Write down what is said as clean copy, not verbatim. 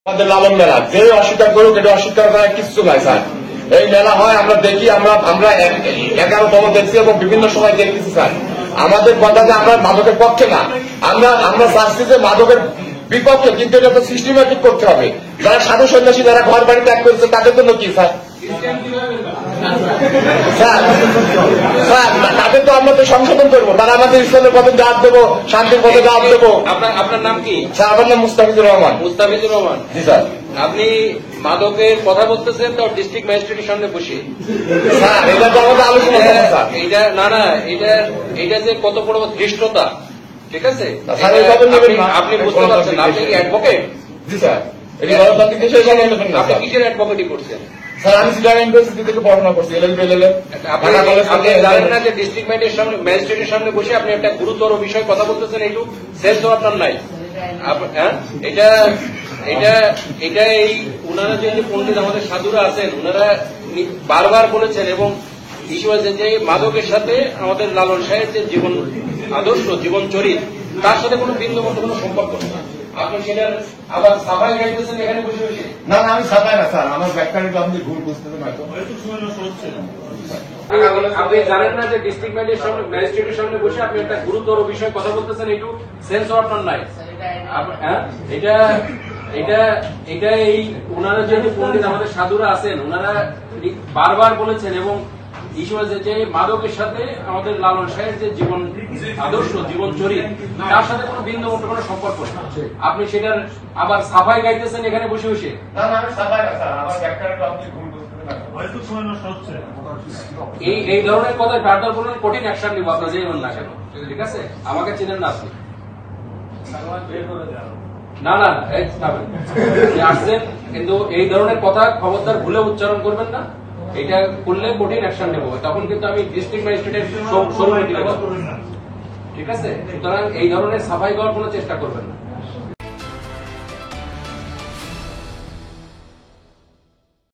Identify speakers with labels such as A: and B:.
A: আমাদের লালন মেলা যে অস্বীকার করুক, এটা অস্বীকার করার কিছু নাই স্যার। এই মেলা হয়, আমরা দেখি, আমরা 11তম দেখছি এবং বিভিন্ন সময় দেখতেছি স্যার। আমাদের কথা যে আমরা মাদকের পক্ষে না, আমরা চাচ্ছি যে মাদকের বিপক্ষে, কিন্তু এটা তো সিস্টেমেটিক করতে হবে। যারা সাধু সন্ন্যাসী, যারা ঘর বাড়ি ত্যাগ করেছে, তাদের জন্য কি স্যার? তাদের তো আমরা তো সংশোধন করবো, তারা আমাদের ইসলামের পথে দাঁত দেবো, শান্তির পথে দাঁত দেবো।
B: আপনার নাম কি?
A: স্যার আমার নাম মুস্তাফিজুর রহমান।
B: মুস্তাফিজুর রহমান।
A: জি স্যার।
B: আপনি মাদকের কথা বলতেছেন তো ডিস্ট্রিক্ট ম্যাজিস্ট্রেটের সামনে বসে।
A: স্যার এটা তো আমাদের আলোচনা করবো স্যার।
B: এটা যে কত বড় ধৃষ্টতা, ঠিক আছে? আপনি বুঝতে পারছেন, আপনি কি অ্যাডভোকেট?
A: জি স্যার।
B: আপনি কিসের অ্যাডভোকেটি করছেন?
A: স্যার আমি সিলেট ইউনিভার্সিটি থেকে পড়াশোনা করছি, এলএলবি।
B: আপনি জানেন না যে ডিস্ট্রিক্ট ম্যাজিস্ট্রেটের সামনে বসে আপনি একটা গুরুতর বিষয় কথা বলতেছেন, একটু সেন্স তো আপনার নাই। এটা এই ওনারা যে পণ্ডিত আমাদের সাধুরা আছেন, ওনারা বারবার বলেছেন এবং ইস্যু আছে যে মাদকের সাথে আমাদের লালন সাহেব যে জীবন আদর্শ, জীবন চরিত, তার সাথে কোনো বিন্দুমাত্র কোনো সম্পর্ক নেই। আপনি সেটার আবার সাফাই গাইতেছেন এখানে বসে বসে।
A: না না, আমি সাফাই না স্যার, আমার ব্যাখ্যাটা আপনি ভুল বুঝতেছেন হয়তো।
B: আপনি জানেন না যে ডিস্ট্রিক্ট ম্যাজিস্ট্রেটের সামনে বসে আপনি একটা গুরুতর বিষয় কথা বলতেছেন, একটু সেন্স আপনার নাই। এটা এই ওনারা যে পণ্ডিত আমাদের সাধুরা আছেন, ওনারা বারবার বলেছেন এবং ইস্যু আছে যে মাদকের সাথে আমাদের লালন সাহেব যে জীবন আদর্শ, জীবন চরিত, তার সাথে কোনো বিন্দুমাত্র কোনো সম্পর্ক নেই। আপনি সেটার আবার সাফাই গাইতেছেন এখানে বসে বসে।
A: না না, আমি সাফাই না স্যার, আমার ব্যাখ্যাটা আপনি ভুল বুঝতেছেন হয়তো।
B: এই ধরনের কথায় ফার্দার বলুন, কঠিন অ্যাকশন নিব আপনার যে না কেন, ঠিক আছে? আমাকে চিনেন না আপনি? না না, আসছেন, কিন্তু এই ধরনের কথা খবরদার ভুলে উচ্চারণ করবেন না। এটা করলে কঠিন অ্যাকশন নেব, তখন কিন্তু আমি ডিস্ট্রিক্ট ম্যাজিস্ট্রেটের ঠিক আছে? সুতরাং এই ধরনের সাফাই দেওয়ার কোনো চেষ্টা করবেন না।